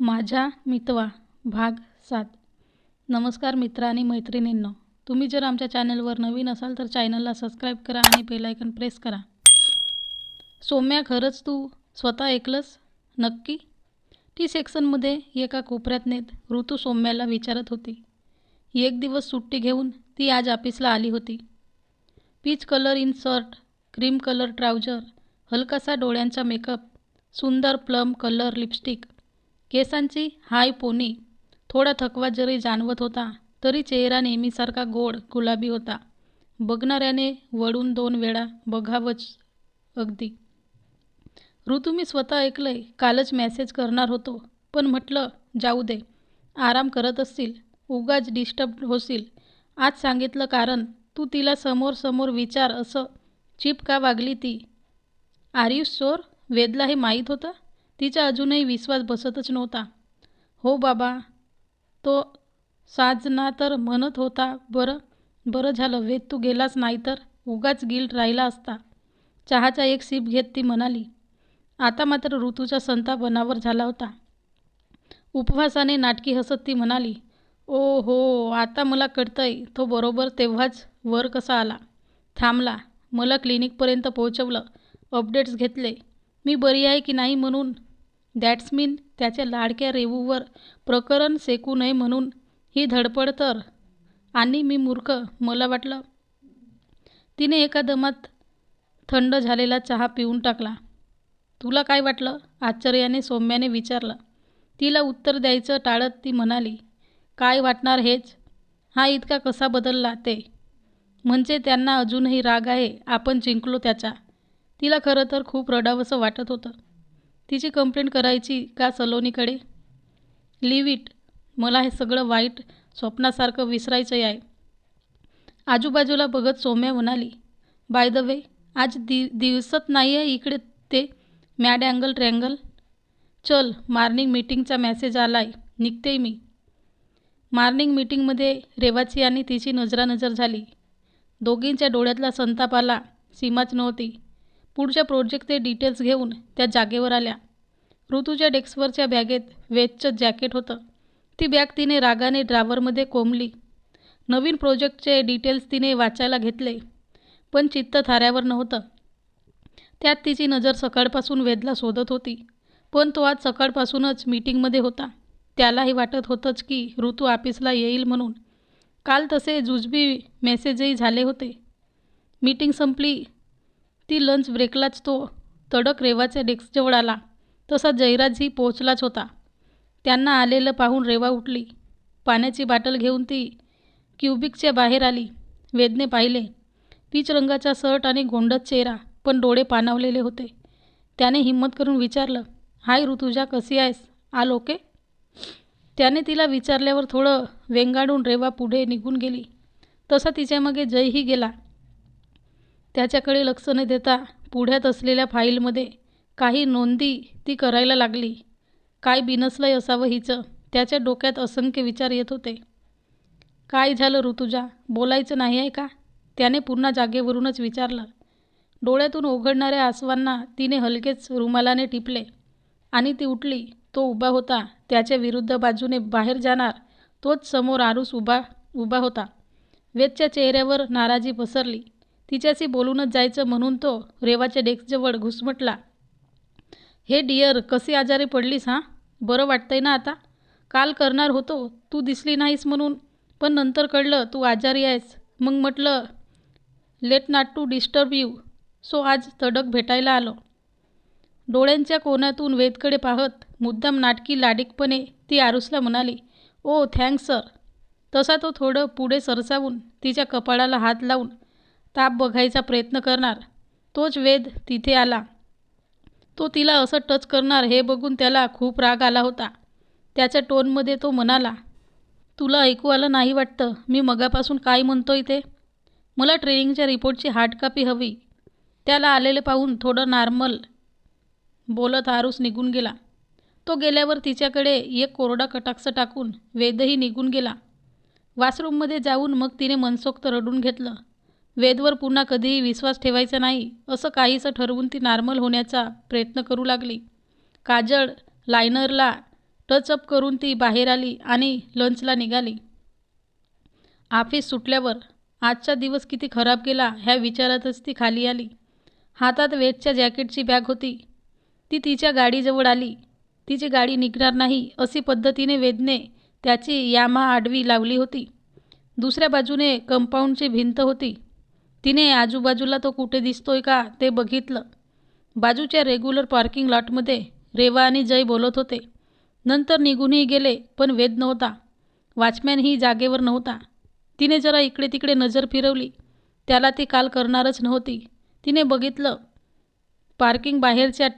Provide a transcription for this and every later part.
माझ्या मितवा भाग 7. नमस्कार मित्र आणि मैत्रिणींनो, तुम्ही जर आमच्या चॅनलवर नवीन असाल तर चॅनलला सबस्क्राईब करा आणि बेल आयकॉन प्रेस करा. सौम्या, खरंच तू स्वतः ऐकलंस नक्की? टी सेक्शनमध्ये एका कोपऱ्यात नेत ऋतू सौम्याला विचारत होती. एक दिवस सुट्टी घेऊन ती आज ऑफिसला आली होती. Peach colour in shirt, cream colour trouser, हलकासा डोळ्यांचा मेकअप, सुंदर प्लम कलर लिपस्टिक, केसांची हाय पोनी. थोडा थकवा जरी जाणवत होता तरी चेहरा नेहमीसारखा गोड गुलाबी होता. बघणाऱ्याने वळून 2 वेळा बघावंच अगदी. ऋतू, मी स्वतः ऐकलंय. कालच मेसेज करणार होतो पण म्हटलं जाऊ दे, आराम करत असतील, उगाच डिस्टर्ब होशील. आज सांगितलं कारण तू तिला समोर समोर विचार असं चीप का वागली ती? R you sure? वेदला हे माहीत होतं? तिचा अजूनही विश्वास बसतच नव्हता. हो बाबा, तो साजना तर म्हणत होता. बरं झालं वेद तू गेलास, नाहीतर उगाच गिल्ट राहिला असता. चहाचा एक सिप घेत ती म्हणाली. आता मात्र ऋतूचा संताप अनावर झाला होता. उपवासाने नाटकी हसत ती म्हणाली, ओ हो, आता मला कळतंय. तो बरोबर तेव्हाच वर कसा आला, थांबला, मला क्लिनिकपर्यंत पोहोचवलं, अपडेट्स घेतले, मी बरी आहे की नाही म्हणून. दॅट्स मीन त्याच्या लाडक्या रेवूवर प्रकरण सेकू नये म्हणून ही धडपड तर. आणि मी मूर्ख, मला वाटलं. तिने एका दमात थंड झालेला चहा पिऊन टाकला. तुला काय वाटलं? आश्चर्याने सौम्याने विचारलं. तिला उत्तर द्यायचं टाळत ती म्हणाली, काय वाटणार हेच. हा इतका कसा बदलला ते? म्हणजे त्यांना अजूनही राग आहे, आपण जिंकलो त्याचा. तिला खरं तर खूप रडावंसं वाटत होतं. तिची कंप्लेंट करायची का सलोनीकडे? लिव्ह इट, मला हे सगळं वाईट स्वप्नासारखं विसरायचं आहे. आजूबाजूला बघत सौम्या म्हणाली, बाय द वे, आज दिवसत नाही आहे इकडे ते मॅड अँगल ट्रँगल. चल, मॉर्निंग मीटिंगचा मेसेज आलाय, निघतेय मी. मॉर्निंग मीटिंगमध्ये रेवाची आणि तिची नजरानजर झाली. दोघींच्या डोळ्यातला संतापाला सीमाच नव्हती. पुढच्या प्रोजेक्टचे डिटेल्स घेऊन त्या जागेवर आल्या. ऋतूच्या डेस्कवरच्या बॅगेत वेदचं जॅकेट होतं. ती बॅग तिने रागाने ड्रावरमध्ये कोंबली. नवीन प्रोजेक्टचे डिटेल्स तिने वाचायला घेतले पण चित्त थाऱ्यावर नव्हतं. त्यात तिची नजर सकाळपासून वेदला शोधत होती. पण तो आज सकाळपासूनच मीटिंगमध्ये होता. त्यालाही वाटत होतंच की ऋतू ऑफिसला येईल म्हणून. काल तसे जुजबी मेसेजही झाले होते. मीटिंग संपली. ती लंच ब्रेकलाच तो तडक रेवाच्या डेस्कजवळ आला तसा जयराजही पोहोचलाच होता. त्यांना आलेलं पाहून रेवा उठली. पाण्याची बाटल घेऊन ती क्युबिकच्या बाहेर आली. वेदने पाहिले. पीच रंगाचा शर्ट आणि गोंडस चेहरा, पण डोळे पाणावलेले होते. त्याने हिम्मत करून विचारलं, हाय ऋतुजा, कशी आहेस? आल ओके? त्याने तिला विचारल्यावर थोडं वेंगाडून रेवा पुढे निघून गेली. तसा तिच्यामागे जयही गेला. त्याच्याकडे लक्ष न देता पुढ्यात असलेल्या फाईलमध्ये काही नोंदी ती करायला लागली. काय बिनसलंय असावं हिचं? त्याच्या डोक्यात असंख्य विचार येत होते. काय झालं ऋतुजा, बोलायचं नाही आहे का? त्याने पुन्हा जागेवरूनच विचारलं. डोळ्यातून ओघळणाऱ्या आसवांना तिने हलकेच रुमालाने टिपले आणि ती उठली. तो उभा होता. त्याच्या विरुद्ध बाजूने बाहेर जाणार तोच समोर आरुस उभा होता. वेदच्या चेहऱ्यावर नाराजी पसरली. तिच्याशी बोलूनच जायचं म्हणून तो रेवाच्या डेस्कजवळ घुसमटला. हे डिअर, कशी आजारी पडलीस? हां, बरं वाटतंय ना आता? काल करणार होतो तू दिसली नाहीस म्हणून, पण नंतर कळलं तू आजारी आहेस. मग म्हटलं let not to disturb you, so आज तडक भेटायला आलो. डोळ्यांच्या कोनातून वेदकडे पाहत मुद्दाम नाटकी लाडिकपणे ती आरुसला म्हणाली, ओ थँक्स सर. तसा तो थोडं पुढे सरसावून तिच्या कपाळाला हात लावून ताप बघायचा प्रयत्न करणार. तोच वेद तिथे आला. तो तिला असं टच करणार हे बघून त्याला खूप राग आला होता. त्याच्या टोनमध्ये तो म्हणाला, तुला ऐकू आलं नाही वाटतं मी मगापासून काय म्हणतोय ते? मला ट्रेनिंगच्या रिपोर्टची हार्ड कॉपी हवी. त्याला आलेले पाहून थोडं नॉर्मल बोलत आरुस निघून गेला. तो गेल्यावर तिच्याकडे एक कोरडा कटाक्ष टाकून वेदही निघून गेला. वॉशरूममध्ये जाऊन मग तिने मनसोक्त रडून घेतलं. वेदवर पुन्हा कधीही विश्वास ठेवायचा नाही असं काहीसं ठरवून ती नॉर्मल होण्याचा प्रयत्न करू लागली. काजळ लायनरला टचअप करून ती बाहेर आली आणि लंचला निघाली. ऑफिस सुटल्यावर आजचा दिवस किती खराब गेला ह्या विचारातच ती खाली आली. हातात वेदच्या जॅकेटची बॅग होती. ती तिच्या गाडीजवळ आली. तिची गाडी निघणार नाही अशी पद्धतीने वेदने त्याची यामा आडवी लावली होती. दुसऱ्या बाजूने कंपाऊंडची भिंत होती. तिने आजूबाजूला तो कुठे दिसतोय का ते बघितलं. बाजूच्या रेग्युलर पार्किंग लॉटमध्ये रेवा आणि जय बोलत होते. नंतर निघूनही गेले, पण वेद नव्हता. वॉचमॅनही जागेवर नव्हता. तिने जरा इकडे तिकडे नजर फिरवली. त्याला ती काल करणारच नव्हती. तिने बघितलं, पार्किंग बाहेरच्या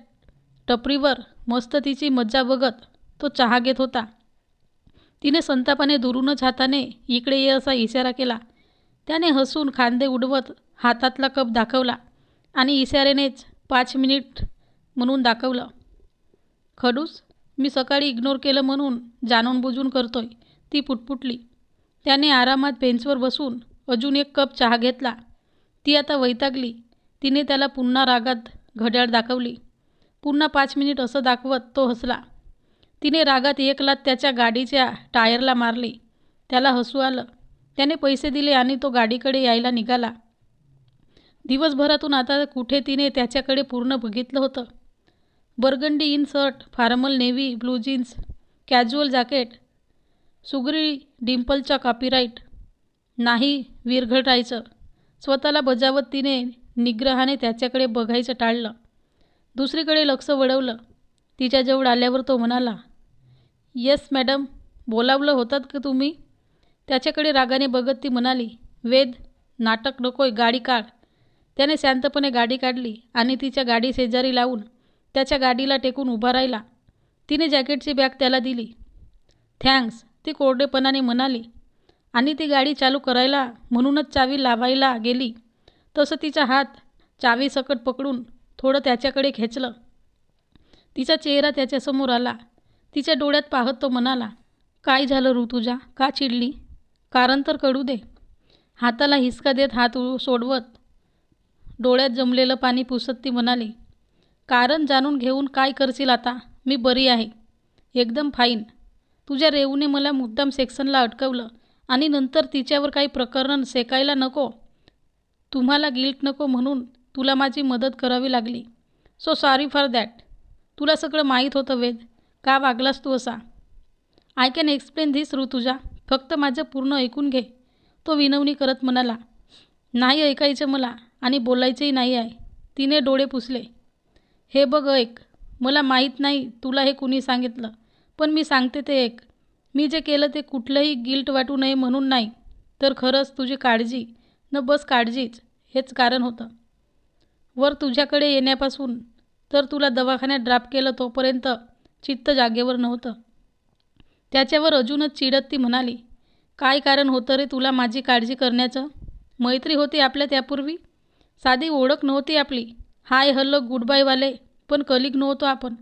टपरीवर मस्त तिची मज्जा बघत तो चहा घेत होता. तिने संतापाने दुरूनच हाताने इकडे ये असा इशारा केला. त्याने हसून खांदे उडवत हातातला कप दाखवला आणि इशाऱ्यानेच 5 मिनिट म्हणून दाखवलं. खडूस, मी सकाळी इग्नोर केलं म्हणून जाणून बुजून करतोय, ती पुटपुटली. त्याने आरामात बेंचवर बसून अजून एक कप चहा घेतला. ती आता वैतागली. तिने त्याला पुन्हा रागात घड्याळ दाखवली. पुन्हा 5 मिनिट असं दाखवत तो हसला. तिने रागात एक लाथ त्याच्या गाडीच्या टायरला मारली. त्याला हसू आलं. त्याने पैसे दिले आणि तो गाडीकडे यायला निघाला. दिवसभरातून आता कुठे तिने त्याच्याकडे पूर्ण बघितलं होतं. Burgundy in shirt, formal navy blue jeans, casual jacket, सुगरी डिंपलचा कॉपीराईट नाही विरघळायचं. स्वतःला बजावत तिने निग्रहाने त्याच्याकडे बघायचं टाळलं. दुसरीकडे लक्ष वळवलं. तिच्याजवळ आल्यावर तो म्हणाला, येस मॅडम, बोलावलं होतात का तुम्ही? त्याच्याकडे रागाने बघत ती म्हणाली, वेद, नाटक नकोय, गाडी काढ. त्याने शांतपणे गाडी काढली आणि तिच्या गाडी शेजारी लावून त्याच्या गाडीला टेकून उभा राहिला. तिने जॅकेटची बॅग त्याला दिली. थँक्स, ती कोरडेपणाने म्हणाली आणि ती गाडी चालू करायला म्हणूनच चावी लावायला गेली तसं तिचा हात चावीसकट पकडून थोडं त्याच्याकडे खेचलं. तिचा चेहरा त्याच्यासमोर आला. तिच्या डोळ्यात पाहत तो म्हणाला, काय झालं ऋतुजा, का चिडली? कारण तर कळू दे. हाताला हिसका देत हात सोडवत डोळ्यात जमलेलं पाणी पुसत ती म्हणाली, कारण जाणून घेऊन काय करशील आता? मी बरी आहे, एकदम फाईन. तुझ्या रेवूने मला मुद्दाम सेक्शनला अटकवलं आणि नंतर तिच्यावर काही प्रकरण सेकायला नको, तुम्हाला गिल्ट नको म्हणून तुला माझी मदत करावी लागली. So sorry for that. तुला सगळं माहीत होतं वेद, का वागलास तू असा? I can explain this Rutuja, फक्त माझं पूर्ण ऐकून घे, तो विनवणी करत म्हणाला. नाही ऐकायचं मला आणि बोलायचंही नाही आहे. तिने डोळे पुसले. हे बघ ऐक, मला माहीत नाही तुला हे कुणी सांगितलं, पण मी सांगते ते ऐक. मी जे केलं ते कुठलंही गिल्ट वाटू नये म्हणून नाही, तर खरंच तुझी काळजी न बस काळजीच हेच कारण होतं. वर तुझ्याकडे येण्यापासून तर तुला दवाखान्यात ड्रॉप केलं तोपर्यंत चित्त जागेवर नव्हतं. त्याच्यावर अजूनच चिडत ती म्हणाली, काय कारण होतं रे तुला माझी काळजी करण्याचं? मैत्री होती आपल्या त्यापूर्वी, साधी ओळख नव्हती आपली, हाय हॅलो गुड बायवाले, पण कलिग नव्हतो आपण.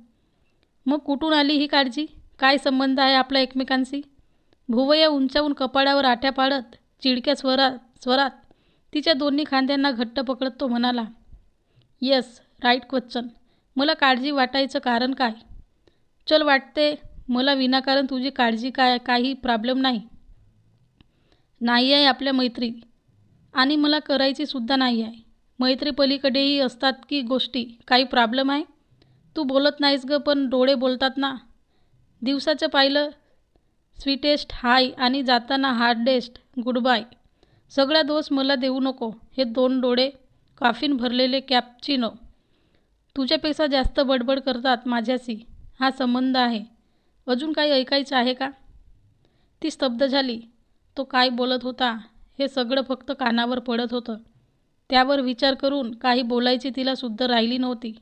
मग कुठून आली ही काळजी? काय संबंध आहे आपला एकमेकांशी? भुवया उंचावून कपाळावर आट्या पाडत चिडक्या स्वरात तिच्या दोन्ही खांद्यांना घट्ट पकडत तो म्हणाला, येस, राईट क्वेश्चन. मला काळजी वाटायचं कारण काय? चल, वाटते मला विनाकारण तुझी काळजी काही प्रॉब्लेम नाही. नाही आहे आपल्या मैत्री, आणि मला करायची सुद्धा नाही आहे. मैत्री पलीकडेही असतात की गोष्टी, काही प्रॉब्लेम आहे? तू बोलत नाहीस ग, पण डोळे बोलतात ना. दिवसाचं पाहिलं स्वीटेस्ट हाय आणि जाताना हार्डेस्ट गुड बाय. सगळा दोष मला देऊ नको. हे 2 डोळे कॉफीन भरलेले कॅपचिनो तुझ्यापेक्षा जास्त बडबड करतात माझ्याशी. हा संबंध आहे. अजून काही ऐकायचं आहे का? ती स्तब्ध झाली. तो काय बोलत होता हे सगळं फक्त कानावर पडत होतं. त्यावर विचार करून काही बोलायची तिला सुद्धा राहिली नव्हती.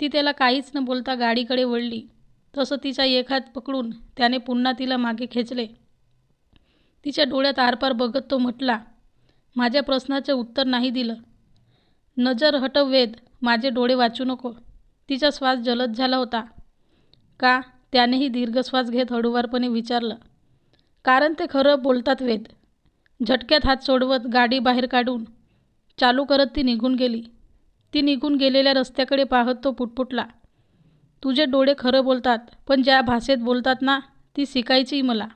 ती त्याला काहीच न बोलता गाडीकडे वळली. तसं तिचा एक हात पकडून त्याने पुन्हा तिला मागे खेचले. तिच्या डोळ्यात आरपार बघत तो म्हटला, माझ्या प्रश्नाचं उत्तर नाही दिलं. नजर हटव वेद, माझे डोळे वाचू नको. तिचा श्वास जलद झाला होता. का? त्यानेही दीर्घ श्वास घेत हळूवारपणे विचारलं. कारण ते खरं बोलतात वेद. झटक्यात हात सोडवत गाडी बाहेर काढून चालू करत ती निघून गेली. ती निघून गेलेल्या रस्त्याकडे पाहत तो पुटपुटला, तुझे डोळे खरं बोलतात, पण ज्या भाषेत बोलतात ना ती शिकायची मला.